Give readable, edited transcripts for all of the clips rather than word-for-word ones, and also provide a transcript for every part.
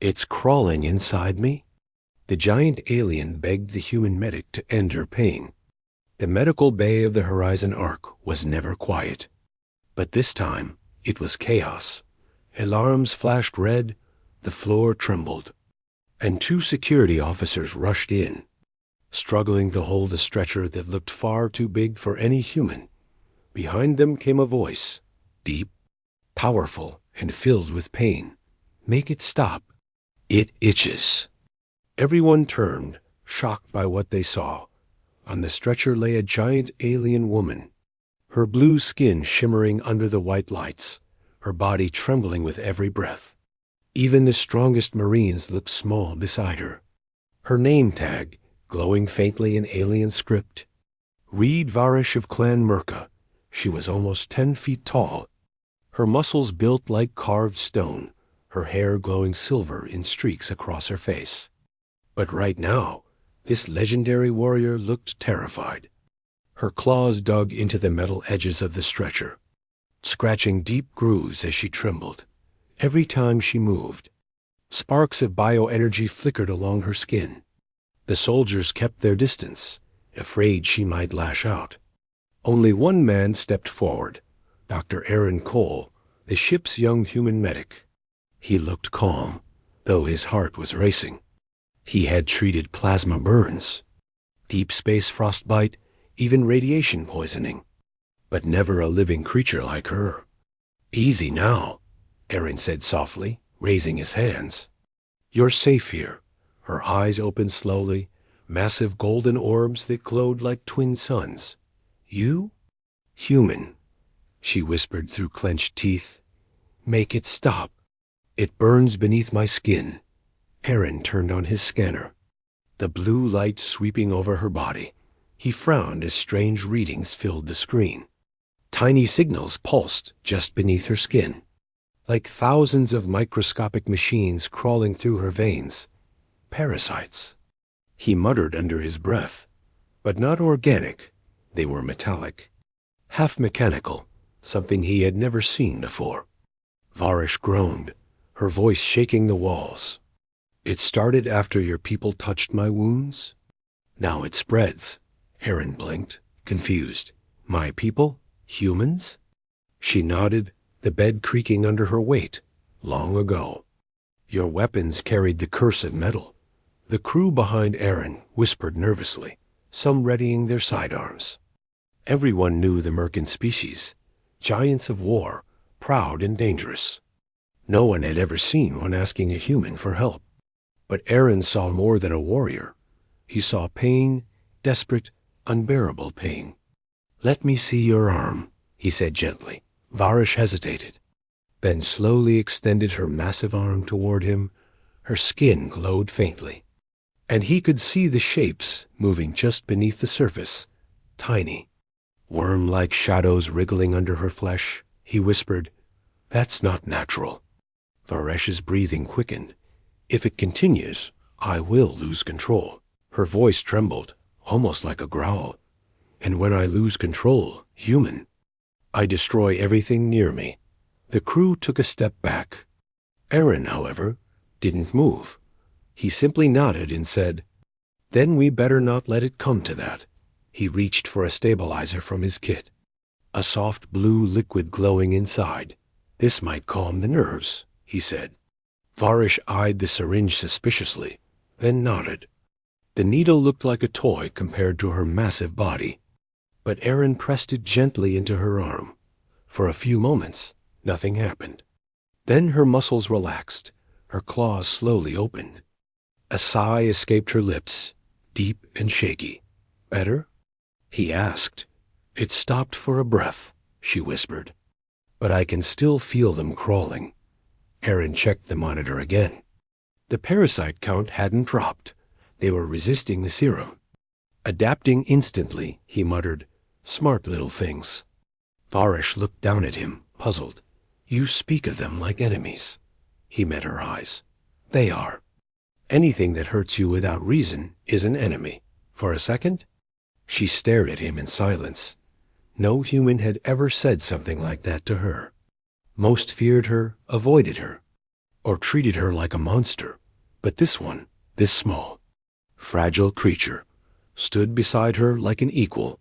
It's crawling inside me. The giant alien begged the human medic to end her pain. The medical bay of the Horizon Ark was never quiet. But this time, it was chaos. Alarms flashed red, the floor trembled, and 2 security officers rushed in, struggling to hold a stretcher that looked far too big for any human. Behind them came a voice, deep, powerful, and filled with pain. "Make it stop. It itches." Everyone turned, shocked by what they saw. On the stretcher lay a giant alien woman, her blue skin shimmering under the white lights, her body trembling with every breath. Even the strongest Marines looked small beside her. Her name tag, glowing faintly in alien script, read Varish of Clan Myrka. She was almost 10 feet tall, her muscles built like carved stone, her hair glowing silver in streaks across her face. But right now, this legendary warrior looked terrified. Her claws dug into the metal edges of the stretcher, scratching deep grooves as she trembled. Every time she moved, sparks of bioenergy flickered along her skin. The soldiers kept their distance, afraid she might lash out. Only one man stepped forward, Dr. Aaron Cole, the ship's young human medic. He looked calm, though his heart was racing. He had treated plasma burns, deep space frostbite, even radiation poisoning, but never a living creature like her. "Easy now," Aaron said softly, raising his hands. "You're safe here." Her eyes opened slowly, massive golden orbs that glowed like twin suns. "You? Human," she whispered through clenched teeth. "Make it stop. It burns beneath my skin." Aaron turned on his scanner, the blue light sweeping over her body. He frowned as strange readings filled the screen. Tiny signals pulsed just beneath her skin, like thousands of microscopic machines crawling through her veins. Parasites. He muttered under his breath, but not organic. They were metallic, half mechanical, something he had never seen before. Varish groaned, her voice shaking the walls. "It started after your people touched my wounds? Now it spreads." Aaron blinked, confused. "My people? Humans?" She nodded, the bed creaking under her weight. "Long ago. Your weapons carried the curse of metal." The crew behind Aaron whispered nervously, some readying their sidearms. Everyone knew the Myrkan species, giants of war, proud and dangerous. No one had ever seen one asking a human for help. But Aaron saw more than a warrior. He saw pain, desperate, unbearable pain. "Let me see your arm," he said gently. Varish hesitated, then slowly extended her massive arm toward him. Her skin glowed faintly, and he could see the shapes moving just beneath the surface, tiny, worm-like shadows wriggling under her flesh. He whispered, "That's not natural." Varesh's breathing quickened. "If it continues, I will lose control." Her voice trembled, almost like a growl. "And when I lose control, human, I destroy everything near me." The crew took a step back. Aaron, however, didn't move. He simply nodded and said, "Then we better not let it come to that." He reached for a stabilizer from his kit, a soft blue liquid glowing inside. "This might calm the nerves," he said. Varish eyed the syringe suspiciously, then nodded. The needle looked like a toy compared to her massive body, but Aaron pressed it gently into her arm. For a few moments, nothing happened. Then her muscles relaxed, her claws slowly opened. A sigh escaped her lips, deep and shaky. "Better?" he asked. "It stopped for a breath," she whispered. "But I can still feel them crawling." Aaron checked the monitor again. The parasite count hadn't dropped. They were resisting the serum. "Adapting instantly," he muttered. "Smart little things." Varish looked down at him, puzzled. "You speak of them like enemies." He met her eyes. "They are. Anything that hurts you without reason is an enemy. For a second?" She stared at him in silence. No human had ever said something like that to her. Most feared her, avoided her. or treated her like a monster. But this one, this small, fragile creature, stood beside her like an equal.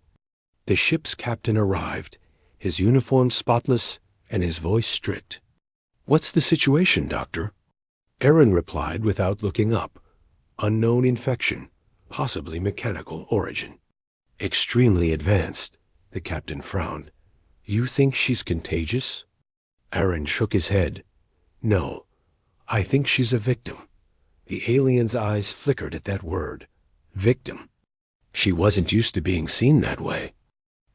The ship's captain arrived, his uniform spotless and his voice strict. "What's the situation, Doctor?" Aaron replied without looking up. "Unknown infection, possibly mechanical origin." "Extremely advanced," the captain frowned. "You think she's contagious?" Aaron shook his head. "No, I think she's a victim." The alien's eyes flickered at that word. Victim. She wasn't used to being seen that way.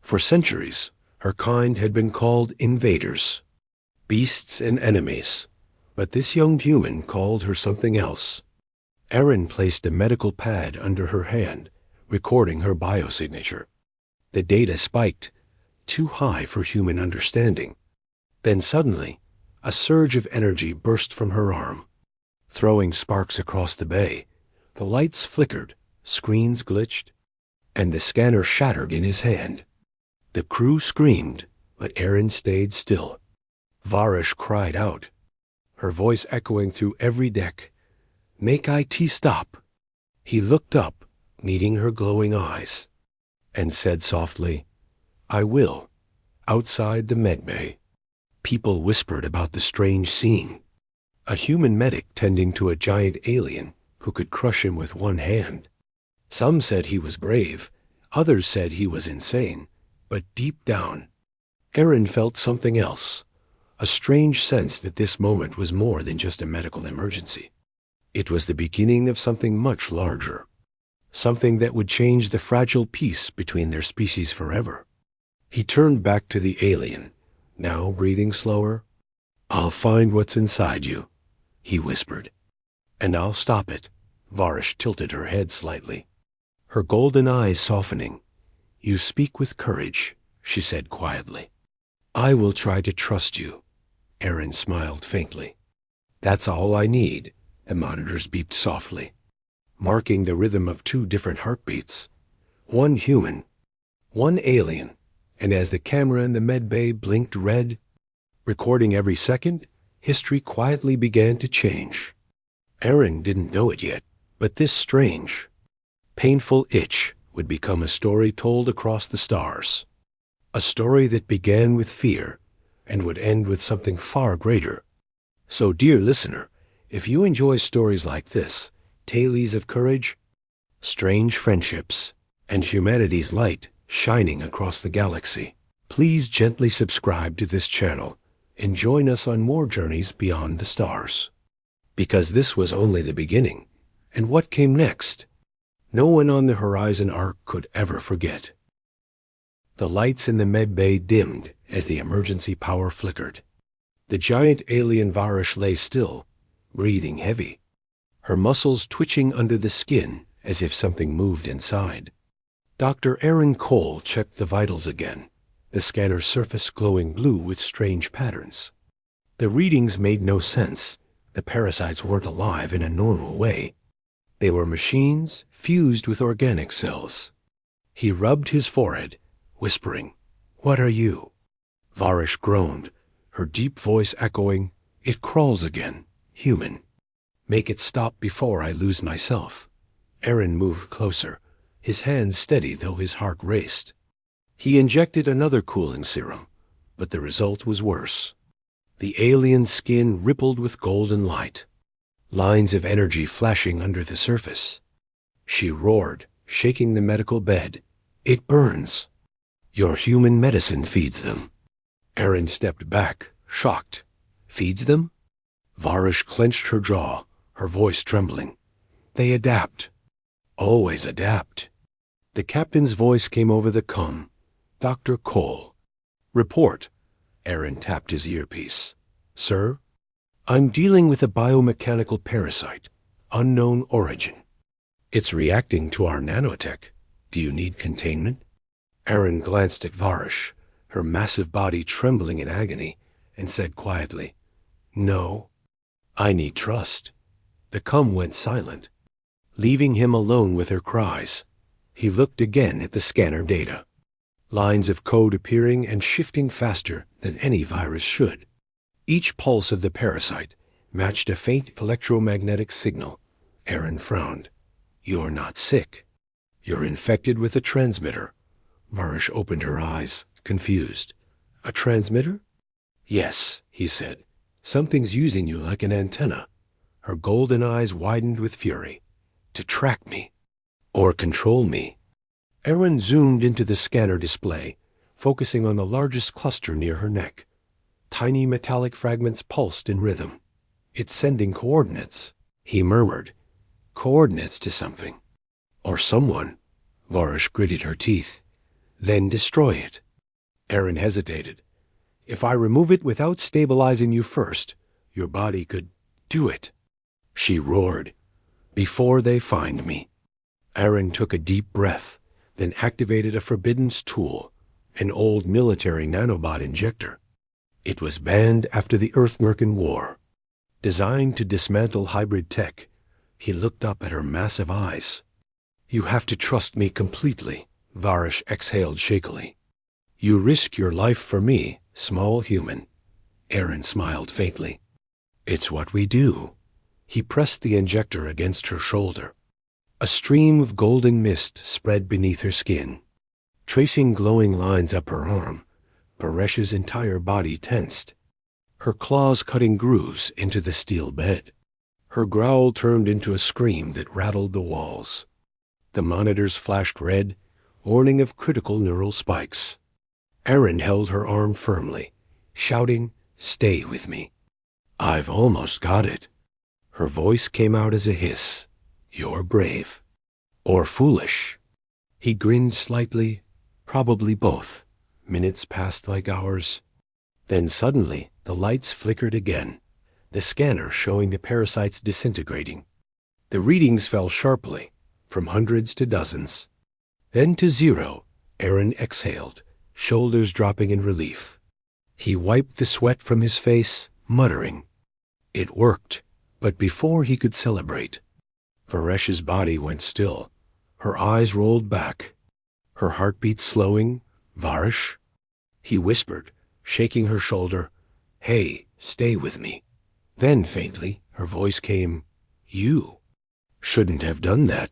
For centuries, her kind had been called invaders, beasts and enemies. But this young human called her something else. Aaron placed a medical pad under her hand, recording her biosignature. The data spiked, too high for human understanding. Then suddenly, a surge of energy burst from her arm, throwing sparks across the bay. The lights flickered, screens glitched, and the scanner shattered in his hand. The crew screamed, but Aaron stayed still. Varish cried out, her voice echoing through every deck. "Make IT stop." He looked up, meeting her glowing eyes, and said softly, "I will." Outside the medbay, people whispered about the strange scene. A human medic tending to a giant alien who could crush him with one hand. Some said he was brave, others said he was insane, but deep down, Aaron felt something else. A strange sense that this moment was more than just a medical emergency. It was the beginning of something much larger. Something that would change the fragile peace between their species forever. He turned back to the alien, now breathing slower. "I'll find what's inside you," he whispered. "And I'll stop it." Varish tilted her head slightly, her golden eyes softening. "You speak with courage," she said quietly. "I will try to trust you." Aaron smiled faintly. "That's all I need," the monitors beeped softly, marking the rhythm of two different heartbeats. One human, one alien, and as the camera in the medbay blinked red, recording every second, history quietly began to change. Aaron didn't know it yet, but this strange, painful itch would become a story told across the stars. A story that began with fear and would end with something far greater. So, dear listener, if you enjoy stories like this, tales of courage, strange friendships, and humanity's light shining across the galaxy, please gently subscribe to this channel and join us on more journeys beyond the stars. Because this was only the beginning, and what came next, no one on the Horizon Ark could ever forget. The lights in the medbay dimmed as the emergency power flickered. The giant alien Varish lay still, breathing heavy, her muscles twitching under the skin as if something moved inside. Dr. Aaron Cole checked the vitals again, the scanner's surface glowing blue with strange patterns. The readings made no sense. The parasites weren't alive in a normal way. They were machines fused with organic cells. He rubbed his forehead, whispering, "What are you?" Varish groaned, her deep voice echoing, "It crawls again, human. Make it stop before I lose myself." Aaron moved closer, his hands steady though his heart raced. He injected another cooling serum, but the result was worse. The alien's skin rippled with golden light, lines of energy flashing under the surface. She roared, shaking the medical bed. "It burns. Your human medicine feeds them." Aaron stepped back, shocked. "Feeds them?" Varish clenched her jaw, her voice trembling. "They adapt. Always adapt." The captain's voice came over the com. "Dr. Cole." "Report." Aaron tapped his earpiece. "Sir, I'm dealing with a biomechanical parasite, unknown origin. It's reacting to our nanotech. Do you need containment?" Aaron glanced at Varish, her massive body trembling in agony, and said quietly, "No, I need trust." The com went silent, leaving him alone with her cries. He looked again at the scanner data, lines of code appearing and shifting faster than any virus should. Each pulse of the parasite matched a faint electromagnetic signal. Aaron frowned. You're not sick. You're infected with a transmitter. Varish opened her eyes, confused. A transmitter? Yes, he said. Something's using you like an antenna. Her golden eyes widened with fury. To track me. Or control me. Aaron zoomed into the scanner display, focusing on the largest cluster near her neck. Tiny metallic fragments pulsed in rhythm. It's sending coordinates, he murmured. Coordinates to something. Or someone. Varish gritted her teeth. Then destroy it. Aaron hesitated. If I remove it without stabilizing you first, your body could do it. She roared. Before they find me. Aaron took a deep breath, then activated a forbiden's tool, an old military nanobot injector. It was banned after the Human-Myrkan War. Designed to dismantle hybrid tech, he looked up at her massive eyes. You have to trust me completely, Varish exhaled shakily. You risk your life for me, small human. Aaron smiled faintly. It's what we do. He pressed the injector against her shoulder. A stream of golden mist spread beneath her skin. Tracing glowing lines up her arm, Paresh's entire body tensed. Her claws cutting grooves into the steel bed. Her growl turned into a scream that rattled the walls. The monitors flashed red, warning of critical neural spikes. Aaron held her arm firmly, shouting, Stay with me. I've almost got it. Her voice came out as a hiss. You're brave. Or foolish. He grinned slightly, probably both. Minutes passed like hours. Then suddenly, the lights flickered again, the scanner showing the parasites disintegrating. The readings fell sharply, from hundreds to dozens. Then to zero. Aaron exhaled, shoulders dropping in relief. He wiped the sweat from his face, muttering. It worked, but before he could celebrate, Varesh's body went still. Her eyes rolled back. Her heartbeat slowing. Varish? He whispered, shaking her shoulder. Hey, stay with me. Then faintly, her voice came, You shouldn't have done that.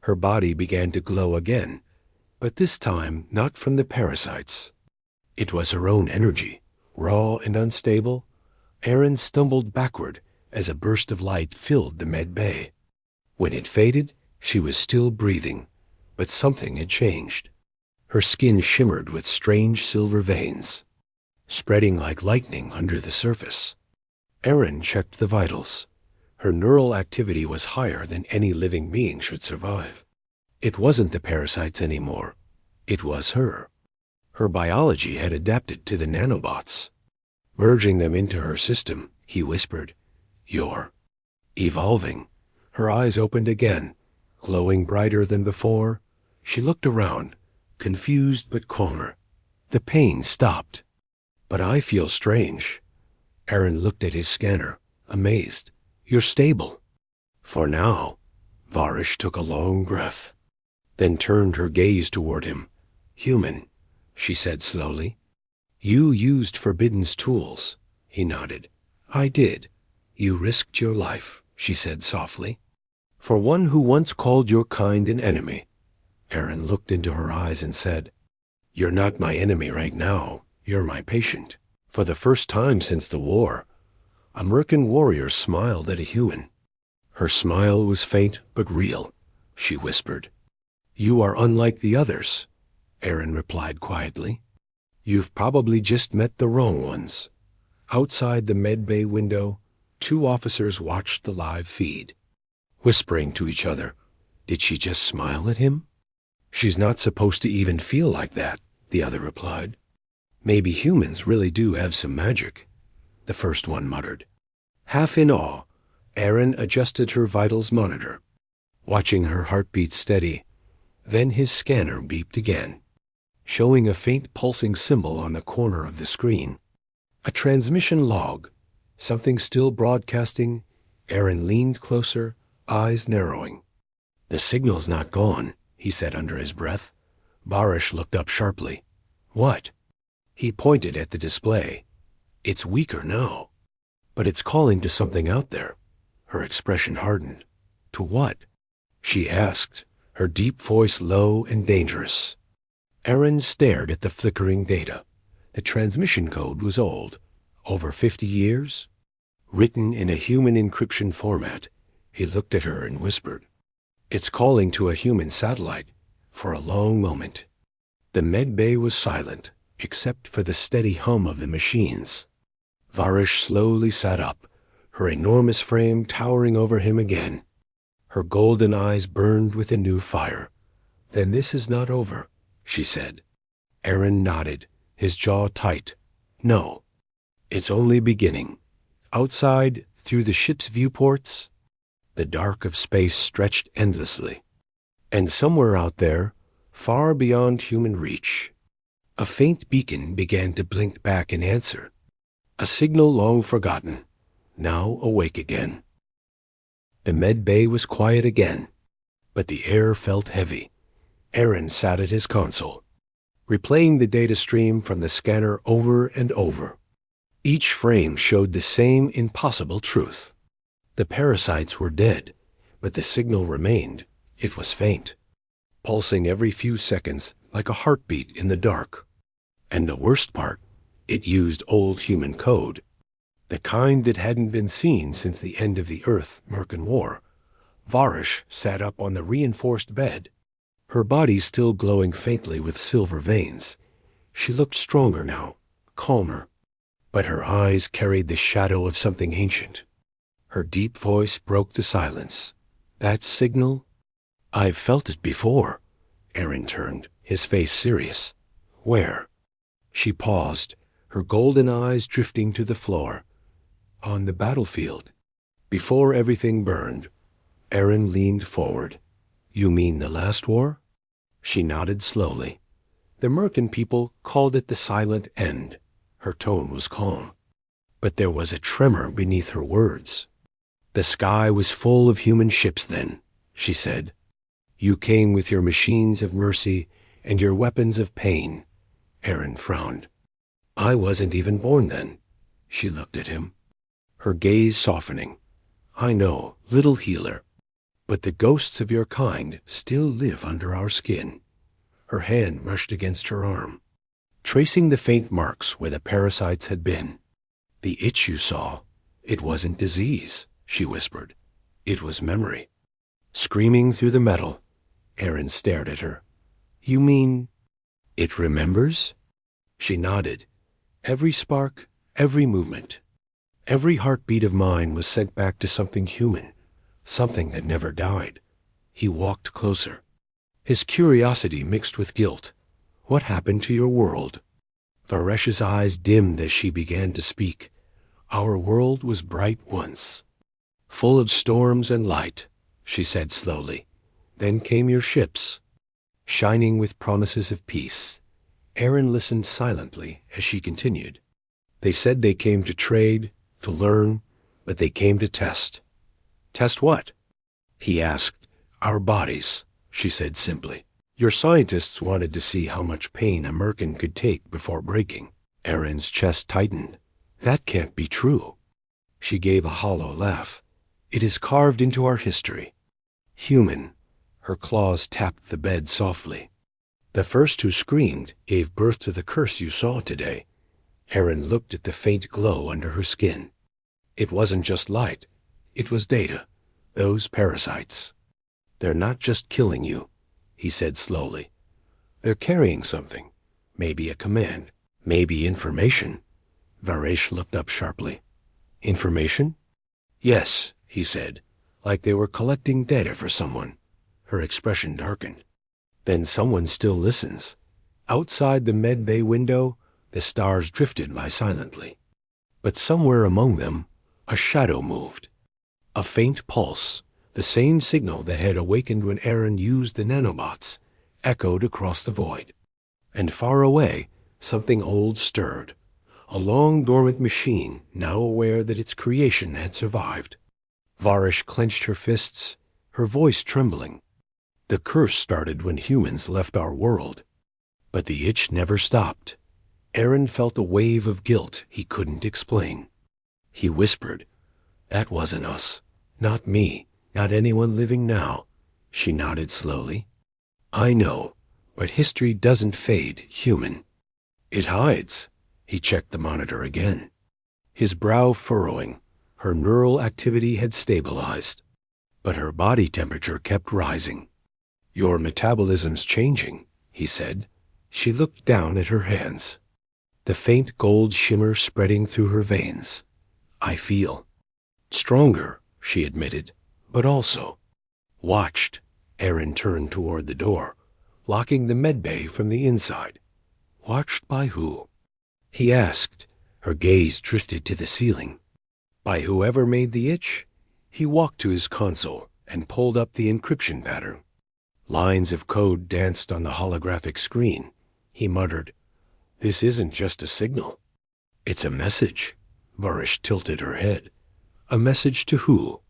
Her body began to glow again, but this time not from the parasites. It was her own energy, raw and unstable. Aaron stumbled backward as a burst of light filled the med bay. When it faded, she was still breathing, but something had changed. Her skin shimmered with strange silver veins, spreading like lightning under the surface. Aaron checked the vitals. Her neural activity was higher than any living being should survive. It wasn't the parasites anymore. It was her. Her biology had adapted to the nanobots. Merging them into her system, he whispered, You're evolving. Her eyes opened again, glowing brighter than before. She looked around, confused but calmer. The pain stopped. But I feel strange. Aaron looked at his scanner, amazed. You're stable. For now. Varish took a long breath, then turned her gaze toward him. Human, she said slowly. You used Forbidden's tools. He nodded. I did. You risked your life, she said softly. For one who once called your kind an enemy. Aaron looked into her eyes and said, You're not my enemy right now. You're my patient. For the first time since the war, a Myrkan warrior smiled at a human. Her smile was faint but real. She whispered, You are unlike the others. Aaron replied quietly. You've probably just met the wrong ones. Outside the medbay window, 2 officers watched the live feed, whispering to each other. Did she just smile at him? She's not supposed to even feel like that, the other replied. Maybe humans really do have some magic, the first one muttered. Half in awe, Aaron adjusted her vitals monitor, watching her heartbeat steady. Then his scanner beeped again, showing a faint pulsing symbol on the corner of the screen. A transmission log, something still broadcasting. Aaron leaned closer, eyes narrowing. The signal's not gone, he said under his breath. Varish looked up sharply. What? He pointed at the display. It's weaker now. But it's calling to something out there. Her expression hardened. To what? She asked, her deep voice low and dangerous. Aaron stared at the flickering data. The transmission code was old, over 50 years. Written in a human encryption format, he looked at her and whispered, "It's calling to a human satellite." For a long moment, the med bay was silent, except for the steady hum of the machines. Varish slowly sat up, her enormous frame towering over him again. Her golden eyes burned with a new fire. "Then this is not over," she said. Aaron nodded, his jaw tight. "No, it's only beginning." Outside, through the ship's viewports, the dark of space stretched endlessly. And somewhere out there, far beyond human reach, a faint beacon began to blink back in answer. A signal long forgotten, now awake again. The med bay was quiet again, but the air felt heavy. Aaron sat at his console, replaying the data stream from the scanner over and over. Each frame showed the same impossible truth. The parasites were dead, but the signal remained. It was faint, pulsing every few seconds like a heartbeat in the dark. And the worst part, it used old human code, the kind that hadn't been seen since the end of the Human-Myrkan War. Varish sat up on the reinforced bed, her body still glowing faintly with silver veins. She looked stronger now, calmer, but her eyes carried the shadow of something ancient. Her deep voice broke the silence. "That signal? I've felt it before." Aaron turned, his face serious. "Where?" She paused, her golden eyes drifting to the floor. "On the battlefield. Before everything burned." Aaron leaned forward. "You mean the last war?" She nodded slowly. "The Myrkan people called it the silent end." Her tone was calm, but there was a tremor beneath her words. "The sky was full of human ships then," she said. "You came with your machines of mercy and your weapons of pain." Aaron frowned. "I wasn't even born then." She looked at him, her gaze softening. "I know, little healer, but the ghosts of your kind still live under our skin." Her hand brushed against her arm, tracing the faint marks where the parasites had been. "The itch you saw, it wasn't disease," she whispered. "It was memory." Screaming through the metal, Aaron stared at her. "You mean it remembers?" She nodded. "Every spark, every movement, every heartbeat of mine was sent back to something human, something that never died." He walked closer, his curiosity mixed with guilt. "What happened to your world?" Varesh's eyes dimmed as she began to speak. "Our world was bright once, full of storms and light," she said slowly. "Then came your ships, shining with promises of peace." Aaron listened silently as she continued. "They said they came to trade, to learn, but they came to test." "Test what?" he asked. "Our bodies," she said simply. "Your scientists wanted to see how much pain a Myrkan could take before breaking." Aaron's chest tightened. "That can't be true." She gave a hollow laugh. "It is carved into our history. Human." Her claws tapped the bed softly. "The first who screamed gave birth to the curse you saw today." Aaron looked at the faint glow under her skin. "It wasn't just light. It was data. Those parasites. They're not just killing you," he said slowly. "They're carrying something. Maybe a command. Maybe information." Varesh looked up sharply. "Information?" "Yes," he said, like they were collecting data for someone. Her expression darkened. "Then someone still listens." Outside the med bay window, the stars drifted by silently. But somewhere among them, a shadow moved. A faint pulse, the same signal that had awakened when Aaron used the nanobots, echoed across the void. And far away, something old stirred. A long dormant machine, now aware that its creation had survived. Varish clenched her fists, her voice trembling. "The curse started when humans left our world." But the itch never stopped. Aaron felt a wave of guilt he couldn't explain. He whispered, "That wasn't us. Not me. Not anyone living now." She nodded slowly. "I know, but history doesn't fade, human. It hides." He checked the monitor again. His brow furrowing. Her neural activity had stabilized, but her body temperature kept rising. "Your metabolism's changing," he said. She looked down at her hands, the faint gold shimmer spreading through her veins. "I feel stronger," she admitted, "but also watched." Aaron turned toward the door, locking the medbay from the inside. "Watched by who?" he asked. Her gaze drifted to the ceiling. "By whoever made the itch." He walked to his console and pulled up the encryption pattern. Lines of code danced on the holographic screen. He muttered, "This isn't just a signal. It's a message." Varish tilted her head. "A message to who?"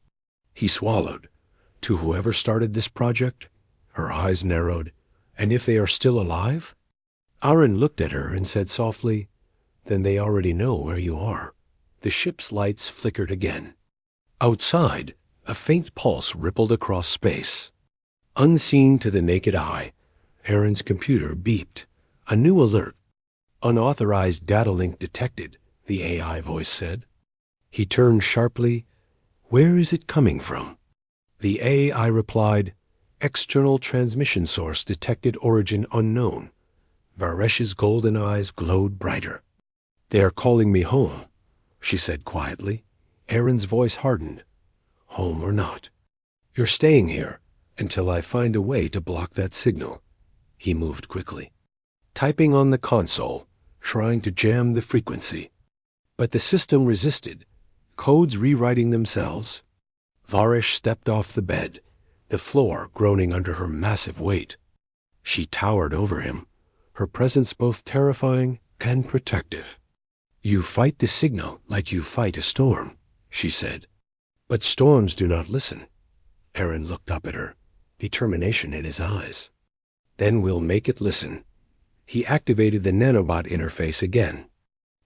He swallowed. "To whoever started this project?" Her eyes narrowed. "And if they are still alive?" Aaron looked at her and said softly, "Then they already know where you are." The ship's lights flickered again. Outside, a faint pulse rippled across space. Unseen to the naked eye, Aaron's computer beeped. A new alert. "Unauthorized data link detected," the AI voice said. He turned sharply. "Where is it coming from?" The AI replied, "External transmission source detected, origin unknown." Varesh's golden eyes glowed brighter. "They are calling me home," she said quietly. Aaron's voice hardened. "Home or not, you're staying here until I find a way to block that signal." He moved quickly, typing on the console, trying to jam the frequency. But the system resisted, codes rewriting themselves. Varish stepped off the bed, the floor groaning under her massive weight. She towered over him, her presence both terrifying and protective. "You fight the signal like you fight a storm," she said. "But storms do not listen." Aaron looked up at her, determination in his eyes. "Then we'll make it listen." He activated the nanobot interface again,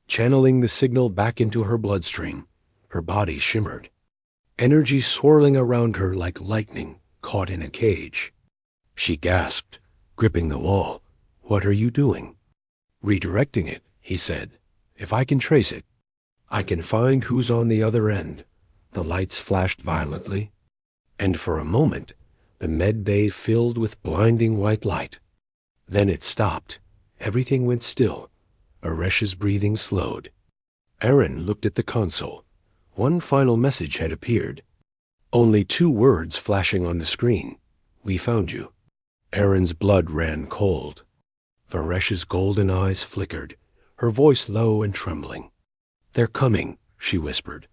channeling the signal back into her bloodstream. Her body shimmered, energy swirling around her like lightning caught in a cage. She gasped, gripping the wall. "What are you doing?" "Redirecting it," he said. "If I can trace it, I can find who's on the other end." The lights flashed violently, and for a moment the med bay filled with blinding white light. Then it stopped. Everything went still. Aresh's breathing slowed. Aaron looked at the console. One final message had appeared. Only 2 words flashing on the screen. "We found you." Aaron's blood ran cold. Varesh's golden eyes flickered, her voice low and trembling. "They're coming," she whispered,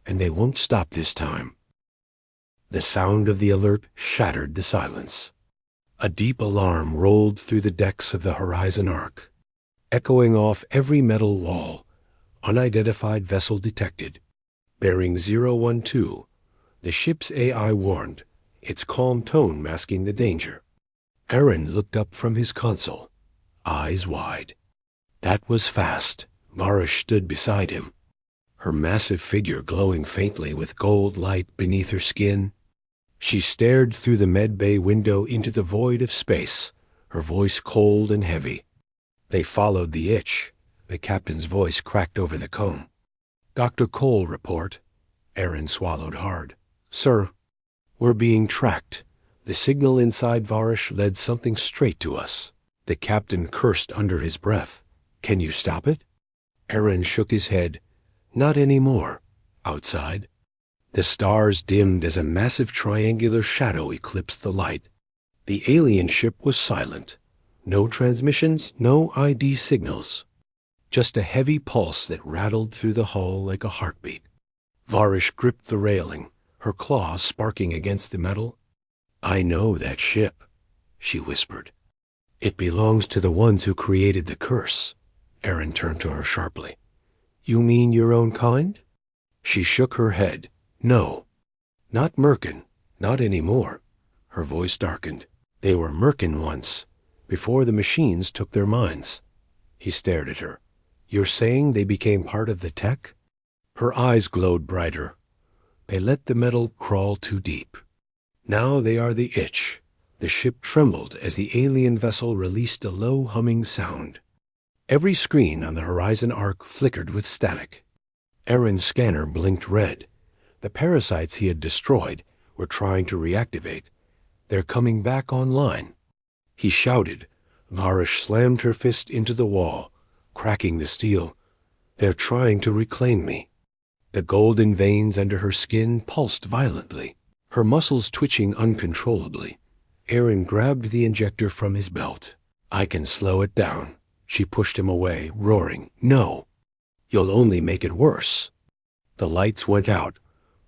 "and they won't stop this time." The sound of the alert shattered the silence. A deep alarm rolled through the decks of the Horizon Ark, echoing off every metal wall. "Unidentified vessel detected. Bearing 012. The ship's AI warned, its calm tone masking the danger." Aaron looked up from his console, eyes wide. That was fast. Varish stood beside him, her massive figure glowing faintly with gold light beneath her skin. She stared through the med bay window into the void of space, her voice cold and heavy. "They followed the itch." The captain's voice cracked over the comb. "Dr. Cole report." Aaron swallowed hard. "Sir, we're being tracked." The signal inside Varish led something straight to us. The captain cursed under his breath. "Can you stop it?" Aaron shook his head. "Not anymore." Outside, the stars dimmed as a massive triangular shadow eclipsed the light. The alien ship was silent. No transmissions, no ID signals. Just a heavy pulse that rattled through the hull like a heartbeat. Varish gripped the railing, her claws sparking against the metal. "I know that ship," she whispered. "It belongs to the ones who created the curse." Aaron turned to her sharply. "You mean your own kind?" She shook her head. "No. Not Myrkan. Not anymore." Her voice darkened. "They were Myrkan once, before the machines took their minds." He stared at her. "You're saying they became part of the tech?" Her eyes glowed brighter. They let the metal crawl too deep. Now they are the itch. The ship trembled as the alien vessel released a low humming sound. Every screen on the horizon arc flickered with static. Aaron's scanner blinked red. The parasites he had destroyed were trying to reactivate. They're coming back online. He shouted. Varish slammed her fist into the wall, cracking the steel. They're trying to reclaim me. The golden veins under her skin pulsed violently, her muscles twitching uncontrollably. Aaron grabbed the injector from his belt. I can slow it down. She pushed him away, roaring, No! You'll only make it worse. The lights went out,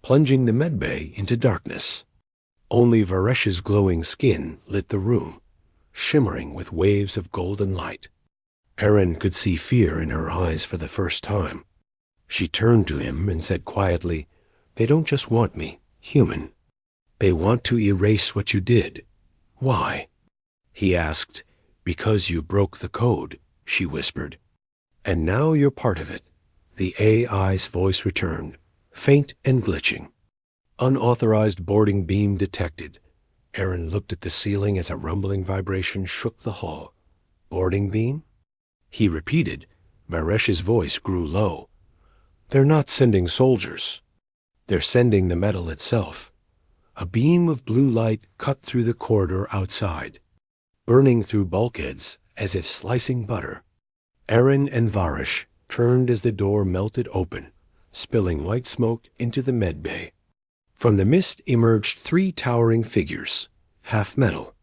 plunging the medbay into darkness. Only Varesh's glowing skin lit the room, shimmering with waves of golden light. Aaron could see fear in her eyes for the first time. She turned to him and said quietly, They don't just want me, human. They want to erase what you did. Why? He asked. Because you broke the code, she whispered. And now you're part of it. The AI's voice returned, faint and glitching. Unauthorized boarding beam detected. Aaron looked at the ceiling as a rumbling vibration shook the hull. Boarding beam? He repeated. Varesh's voice grew low. They're not sending soldiers. They're sending the metal itself. A beam of blue light cut through the corridor outside, burning through bulkheads as if slicing butter. Aaron and Varish turned as the door melted open, spilling white smoke into the medbay. From the mist emerged 3 towering figures, half metal,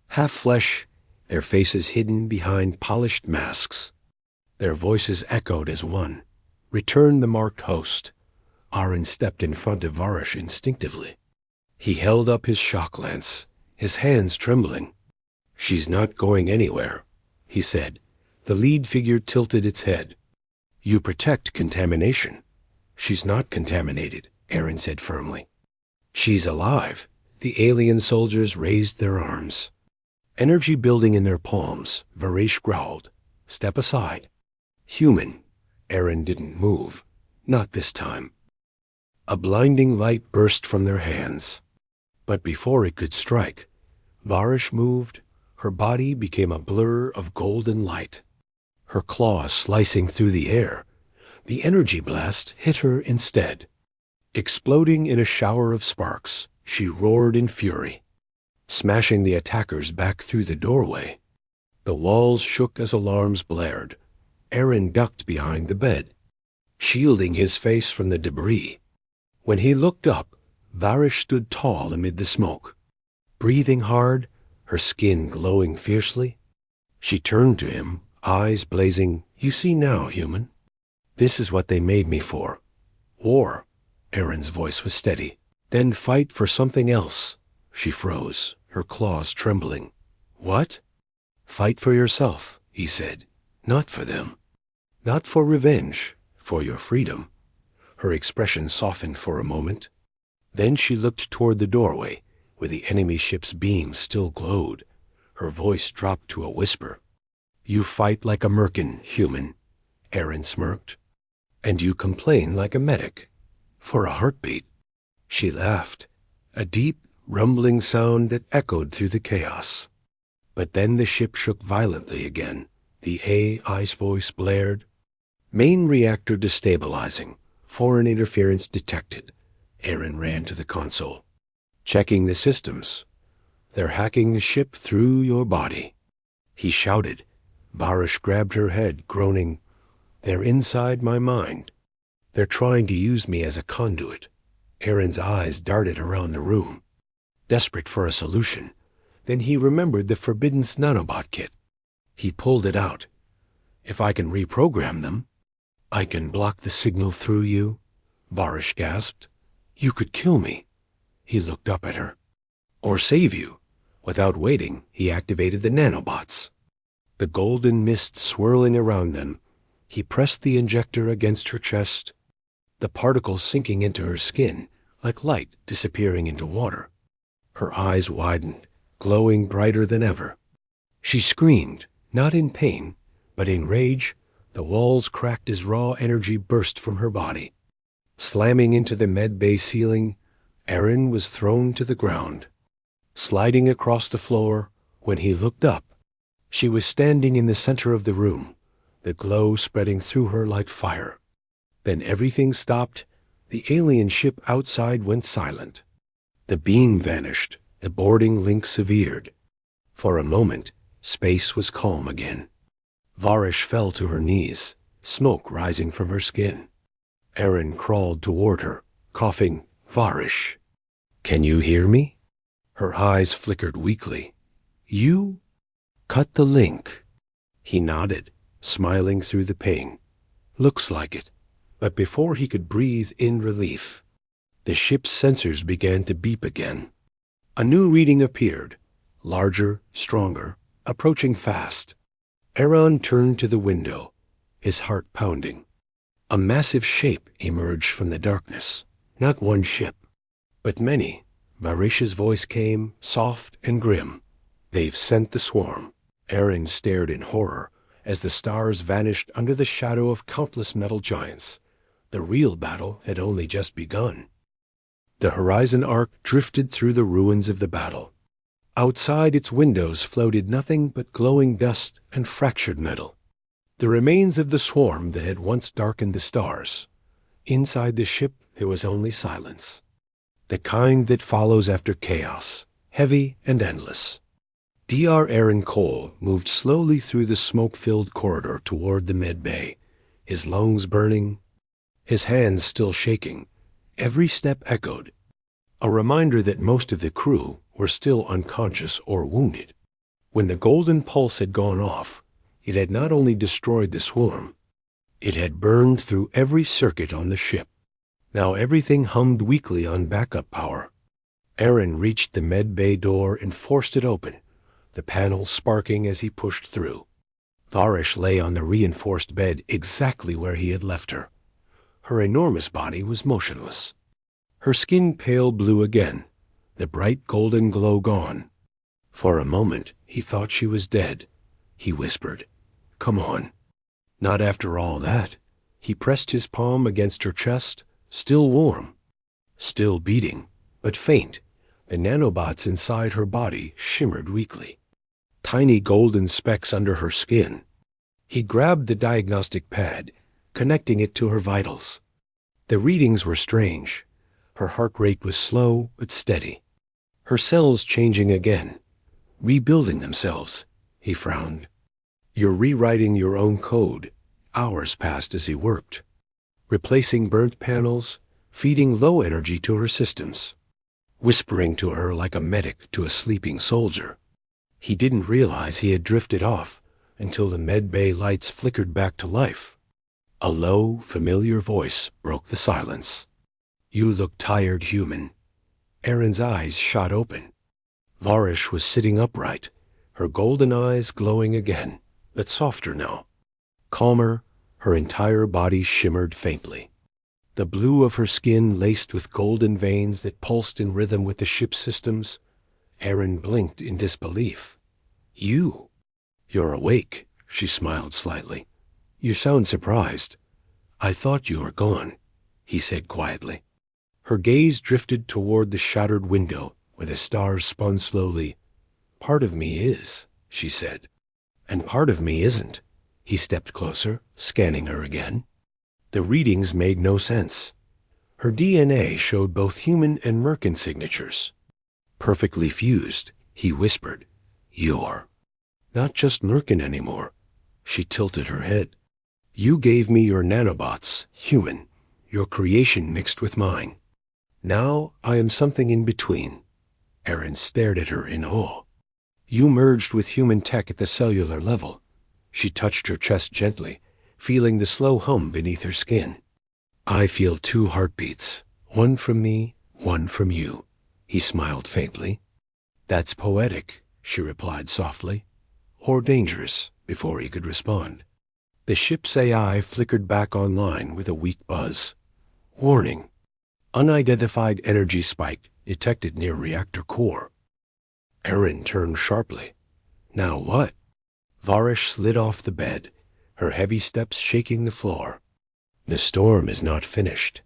half flesh, their faces hidden behind polished masks. Their voices echoed as one. Return the marked host. Aaron stepped in front of Varish instinctively. He held up his shock lance, his hands trembling. She's not going anywhere, he said. The lead figure tilted its head. You protect contamination. She's not contaminated, Aaron said firmly. She's alive. The alien soldiers raised their arms. Energy building in their palms, Varish growled. Step aside. Human. Aaron didn't move. Not this time. A blinding light burst from their hands. But before it could strike, Varish moved. Her body became a blur of golden light. Her claws slicing through the air. The energy blast hit her instead. Exploding in a shower of sparks, she roared in fury, smashing the attackers back through the doorway. The walls shook as alarms blared. Aaron ducked behind the bed, shielding his face from the debris. When he looked up, Varish stood tall amid the smoke, breathing hard, her skin glowing fiercely. She turned to him, eyes blazing. You see now, human. This is what they made me for. War. Aaron's voice was steady. Then fight for something else. She froze, her claws trembling. What? Fight for yourself, he said. Not for them. Not for revenge, for your freedom. Her expression softened for a moment. Then she looked toward the doorway, where the enemy ship's beams still glowed. Her voice dropped to a whisper. You fight like a Myrkan, human, Aaron smirked. And you complain like a medic. For a heartbeat. She laughed, a deep, rumbling sound that echoed through the chaos. But then the ship shook violently again. The AI's voice blared. Main reactor destabilizing. Foreign interference detected. Aaron ran to the console. Checking the systems. They're hacking the ship through your body. He shouted. Varish grabbed her head, groaning. They're inside my mind. They're trying to use me as a conduit. Aaron's eyes darted around the room, desperate for a solution. Then he remembered the forbidden nanobot kit. He pulled it out. If I can reprogram them, I can block the signal through you, Varish gasped. You could kill me. He looked up at her. Or save you. Without waiting, he activated the nanobots. The golden mist swirling around them, he pressed the injector against her chest, the particles sinking into her skin like light disappearing into water. Her eyes widened, glowing brighter than ever. She screamed, not in pain, but in rage. The walls cracked as raw energy burst from her body. Slamming into the med bay ceiling, Aaron was thrown to the ground. Sliding across the floor, when he looked up, she was standing in the center of the room, the glow spreading through her like fire. Then everything stopped. The alien ship outside went silent. The beam vanished. The boarding link severed. For a moment, space was calm again. Varish fell to her knees, smoke rising from her skin. Aaron crawled toward her, coughing, "Varish, can you hear me?" Her eyes flickered weakly. "You cut the link." He nodded, smiling through the pain. "Looks like it." But before he could breathe in relief, the ship's sensors began to beep again. A new reading appeared, larger, stronger, approaching fast. Aaron turned to the window, his heart pounding. A massive shape emerged from the darkness. Not one ship, but many. Varish's voice came, soft and grim. "They've sent the swarm." Aaron stared in horror as the stars vanished under the shadow of countless metal giants. The real battle had only just begun. The horizon arc drifted through the ruins of the battle. Outside its windows floated nothing but glowing dust and fractured metal. The remains of the swarm that had once darkened the stars. Inside the ship there was only silence. The kind that follows after chaos, heavy and endless. Dr. Aaron Cole moved slowly through the smoke-filled corridor toward the med bay, his lungs burning, his hands still shaking. Every step echoed, a reminder that most of the crew were still unconscious or wounded. When the golden pulse had gone off, it had not only destroyed the swarm, it had burned through every circuit on the ship. Now everything hummed weakly on backup power. Aaron reached the med bay door and forced it open, the panels sparking as he pushed through. Varish lay on the reinforced bed exactly where he had left her. Her enormous body was motionless. Her skin pale blue again, the bright golden glow gone. For a moment he thought she was dead. He whispered, "Come on." Not after all that. He pressed his palm against her chest, still warm, still beating, but faint. The nanobots inside her body shimmered weakly. Tiny golden specks under her skin. He grabbed the diagnostic pad, connecting it to her vitals. The readings were strange. Her heart rate was slow but steady. Her cells changing again, rebuilding themselves. He frowned. "You're rewriting your own code." Hours passed as he worked, replacing burnt panels, feeding low energy to her systems, whispering to her like a medic to a sleeping soldier. He didn't realize he had drifted off until the med bay lights flickered back to life. A low, familiar voice broke the silence. "You look tired, human." Aaron's eyes shot open. Varish was sitting upright, her golden eyes glowing again, but softer now. Calmer, her entire body shimmered faintly. The blue of her skin laced with golden veins that pulsed in rhythm with the ship's systems. Aaron blinked in disbelief. You're awake," she smiled slightly. "You sound surprised." "I thought you were gone," he said quietly. Her gaze drifted toward the shattered window where the stars spun slowly. "Part of me is," she said. "And part of me isn't." He stepped closer, scanning her again. The readings made no sense. Her DNA showed both human and Myrkan signatures. Perfectly fused, he whispered, "You're not just Myrkan anymore." She tilted her head. "You gave me your nanobots, human, your creation mixed with mine. Now I am something in between." Aaron stared at her in awe. "You merged with human tech at the cellular level." She touched her chest gently, feeling the slow hum beneath her skin. "I feel two heartbeats, one from me, one from you." He smiled faintly. "That's poetic," she replied softly. "Or dangerous," before he could respond. The ship's AI flickered back online with a weak buzz. "Warning. Unidentified energy spike detected near reactor core." Aaron turned sharply. "Now what?" Varish slid off the bed, her heavy steps shaking the floor. "The storm is not finished."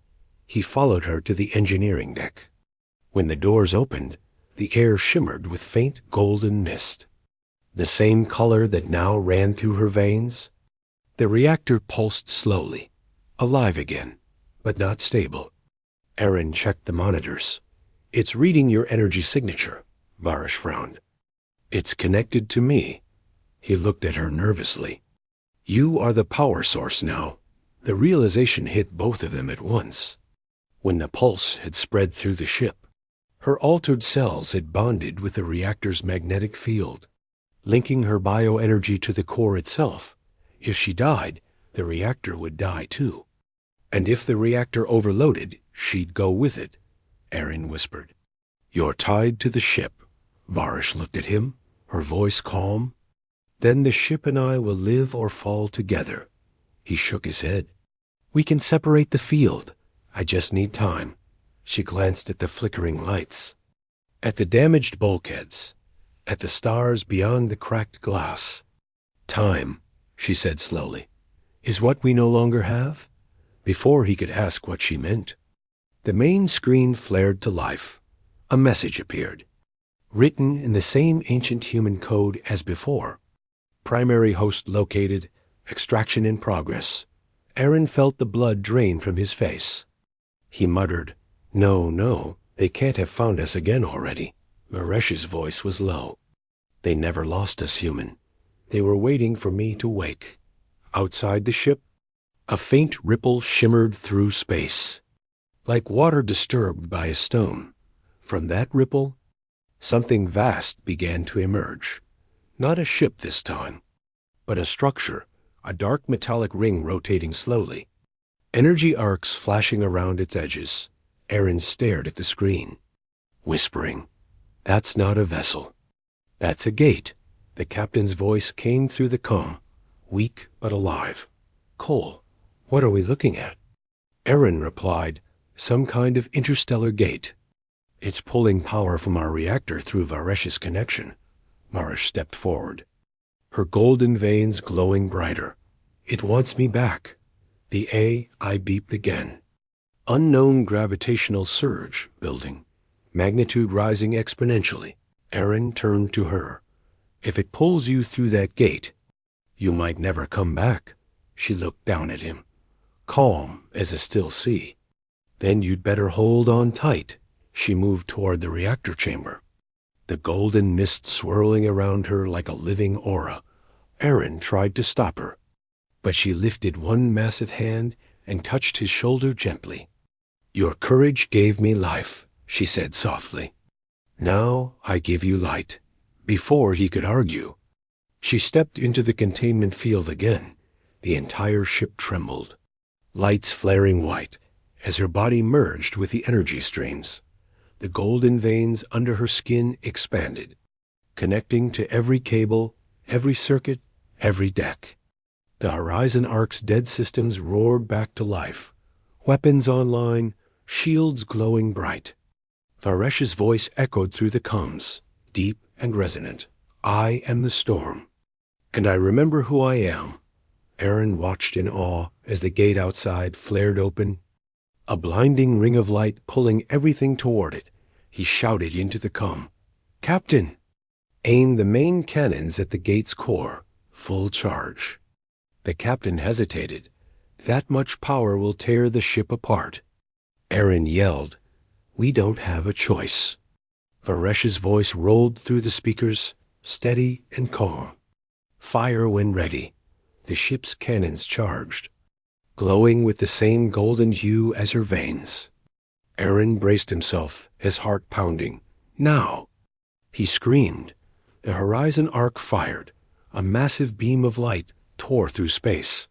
He followed her to the engineering deck. When the doors opened, the air shimmered with faint golden mist, the same color that now ran through her veins. The reactor pulsed slowly, alive again, but not stable. Aaron checked the monitors. "It's reading your energy signature," Varish frowned. "It's connected to me." He looked at her nervously. "You are the power source now." The realization hit both of them at once. When the pulse had spread through the ship, her altered cells had bonded with the reactor's magnetic field, linking her bioenergy to the core itself. If she died, the reactor would die too. And if the reactor overloaded, she'd go with it, Aaron whispered. "You're tied to the ship." Varish looked at him, her voice calm. "Then the ship and I will live or fall together." He shook his head. "We can separate the field. I just need time." She glanced at the flickering lights, at the damaged bulkheads, at the stars beyond the cracked glass. "Time," she said slowly, "is what we no longer have?" Before he could ask what she meant, the main screen flared to life. A message appeared, written in the same ancient human code as before. "Primary host located. Extraction in progress." Aaron felt the blood drain from his face. He muttered, No, they can't have found us again already." Varesh's voice was low. "They never lost us, human. They were waiting for me to wake." Outside the ship, a faint ripple shimmered through space, like water disturbed by a stone. From that ripple, something vast began to emerge. Not a ship this time, but a structure, a dark metallic ring rotating slowly, energy arcs flashing around its edges. Aaron stared at the screen, whispering, "That's not a vessel. That's a gate." The captain's voice came through the comm, weak but alive. "Cole, what are we looking at?" Aaron replied, "Some kind of interstellar gate. It's pulling power from our reactor through Varesh's connection." Varish stepped forward, her golden veins glowing brighter. "It wants me back." I beeped again. Unknown gravitational surge building, magnitude rising exponentially. Aaron turned to her. "If it pulls you through that gate, you might never come back." She looked down at him, calm as a still sea. "Then you'd better hold on tight." She moved toward the reactor chamber, the golden mist swirling around her like a living aura. Aaron tried to stop her, but she lifted one massive hand and touched his shoulder gently. "Your courage gave me life," she said softly. "Now I give you light." Before he could argue, she stepped into the containment field again. The entire ship trembled, lights flaring white as her body merged with the energy streams. The golden veins under her skin expanded, connecting to every cable, every circuit, every deck. The Horizon Ark's dead systems roared back to life, weapons online, shields glowing bright. Varesh's voice echoed through the comms, deep and resonant. "I am the storm, and I remember who I am." Aaron watched in awe as the gate outside flared open, a blinding ring of light pulling everything toward it. He shouted into the comm, "Captain, aim the main cannons at the gate's core, full charge." The captain hesitated. "That much power will tear the ship apart." Aaron yelled, "We don't have a choice." Varesh's voice rolled through the speakers, steady and calm. "Fire when ready." The ship's cannons charged, glowing with the same golden hue as her veins. Aaron braced himself, his heart pounding. "Now!" He screamed. The Horizon Ark fired. A massive beam of light tore through space,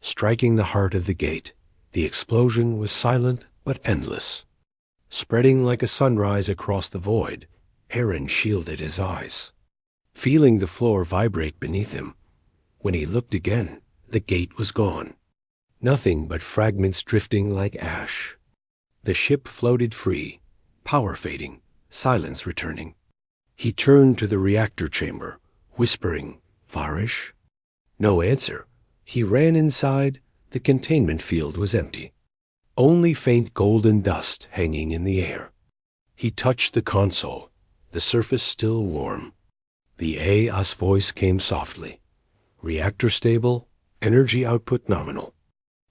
striking the heart of the gate. The explosion was silent but endless, spreading like a sunrise across the void. Aaron shielded his eyes, feeling the floor vibrate beneath him. When he looked again, the gate was gone. Nothing but fragments drifting like ash. The ship floated free, power fading, silence returning. He turned to the reactor chamber, whispering, "Varish?" No answer. He ran inside. The containment field was empty. only faint golden dust hanging in the air. He touched the console, the surface still warm. The AI's voice came softly. Reactor stable, energy output nominal.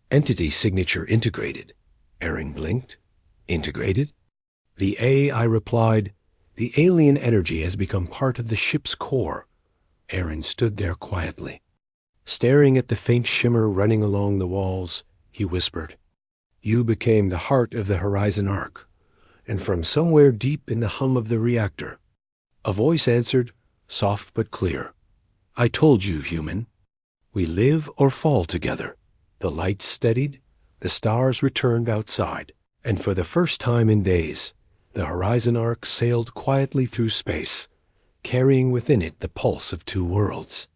Entity signature integrated. Aaron blinked. Integrated? The AI replied, the alien energy has become part of the ship's core. Aaron stood there quietly. Staring at the faint shimmer running along the walls, he whispered, you became the heart of the Horizon Ark, and from somewhere deep in the hum of the reactor, a voice answered, soft but clear, I told you, human. We live or fall together. The lights steadied, the stars returned outside, and for the first time in days, the Horizon Ark sailed quietly through space, carrying within it the pulse of two worlds.